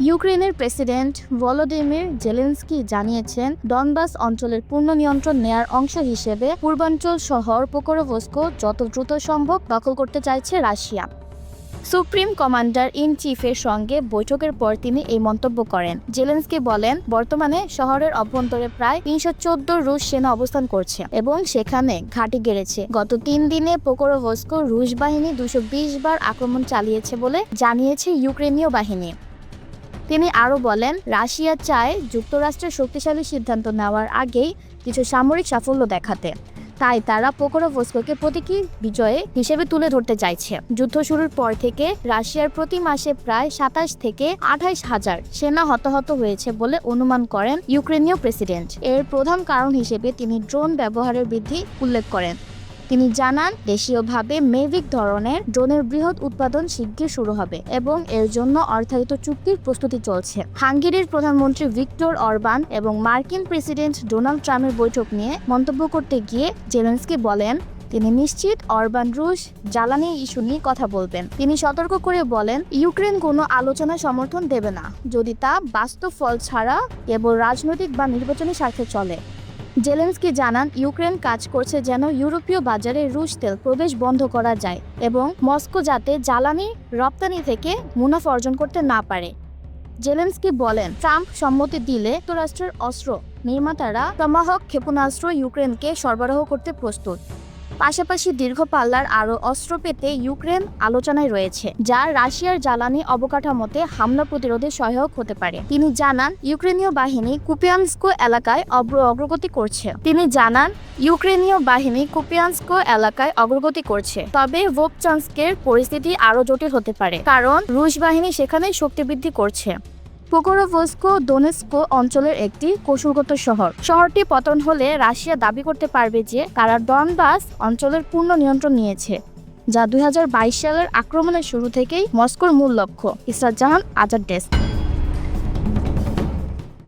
ইউক্রেনের president Volodymyr Zelensky জানিয়েছেন, Donbas অঞ্চলের পূর্ণ নিয়ন্ত্রণ নেয়ার অংশ হিসেবে পূর্বাঞ্চল শহর পোকরোভস্ক যত দ্রুত সম্ভব দখল করতে চাইছে রাশিয়া। সুপ্রিম কমান্ডার ইন চিফের সঙ্গে বৈঠকের পর তিনি এই মন্তব্য করেন। জেলেনস্কি বলেন, বর্তমানে শহরের অভ্যন্তরে প্রায় ৩১৪ রুশ সেনা অবস্থান করছে এবং সেখানে ঘাঁটি গেড়েছে। গত ৩ দিনে পোকরোভস্ক রুশ বাহিনী ২২০ বার আক্রমণ চালিয়েছে বলে জানিয়েছে ইউক্রেনীয় বাহিনী। তিনি আরও বলেন, রাশিয়া চায় যুক্তরাষ্ট্রের শক্তিশালী সিদ্ধান্ত নেওয়ার আগেই কিছু সামরিক সাফল্য দেখাতে, তাই তারা পোকরোভস্ককে প্রতীকী বিজয়ে হিসেবে তুলে ধরতে চাইছে। যুদ্ধ শুরুর পর থেকে রাশিয়ার প্রতি মাসে প্রায় ২৭ থেকে ২৮ হাজার সেনা হতাহত হয়েছে বলে অনুমান করেন ইউক্রেনীয় প্রেসিডেন্ট। এর প্রধান কারণ হিসেবে তিনি ড্রোন ব্যবহারের বৃদ্ধি উল্লেখ করেন। তিনি জানান, দেশীয়ভাবে মেভিক ধরনের ড্রোনের বৃহৎ উৎপাদন শিগগির শুরু হবে এবং এর জন্য অর্থায়িত চুক্তির প্রস্তুতি চলছে। হাঙ্গেরির প্রধানমন্ত্রী ভিক্টর অরবান এবং মার্কিন প্রেসিডেন্ট ডোনাল্ড ট্রাম্পের বৈঠক নিয়ে মন্তব্য করতে গিয়ে জেলেনস্কি বলেন, তিনি নিশ্চিত অরবান রুশ জ্বালানি ইস্যু নিয়ে কথা বলবেন। তিনি সতর্ক করে বলেন, ইউক্রেন কোনো আলোচনা সমর্থন দেবে না যদি তা বাস্তব ফল ছাড়া কেবল রাজনৈতিক বা নির্বাচনী স্বার্থে চলে। জেলেনস্কি জানান, ইউক্রেন কাজ করছে যেন ইউরোপীয় বাজারে রুশ তেল প্রবেশ বন্ধ করা যায় এবং মস্কো যাতে জ্বালানি রপ্তানি থেকে মুনাফা অর্জন করতে না পারে। জেলেনস্কি বলেন, ট্রাম্প সম্মতি দিলে যুক্তরাষ্ট্রের অস্ত্র নির্মাতারা টমাহক ক্ষেপণাস্ত্র ইউক্রেনকে সরবরাহ করতে প্রস্তুত। পাশাপাশি দীর্ঘ পাল্লার আরও অস্ত্র পেতে ইউক্রেন আলোচনায় রয়েছে, যা রাশিয়ার জ্বালানি অবকাঠামোতে হামলা প্রতিরোধে সহায়ক হতে পারে। তিনি জানান, ইউক্রেনীয় বাহিনী কুপিয়ানস্ক এলাকায় অগ্রগতি করছে, তবে ভোপচান্স্কের পরিস্থিতি আরও জটিল হতে পারে, কারণ রুশ বাহিনী সেখানে শক্তি বৃদ্ধি করছে। পোকরোভস্ক দোনেৎস্ক অঞ্চলের একটি কৌশলগত শহর। শহরটি পতন হলে রাশিয়া দাবি করতে পারবে যে তারা ডনবাস অঞ্চলের পূর্ণ নিয়ন্ত্রণ নিয়েছে, যা ২০২২ সালের আক্রমণের শুরু থেকেই মস্কোর মূল লক্ষ্য। ইসরাত জাহান, আজাদ ডেস্ক।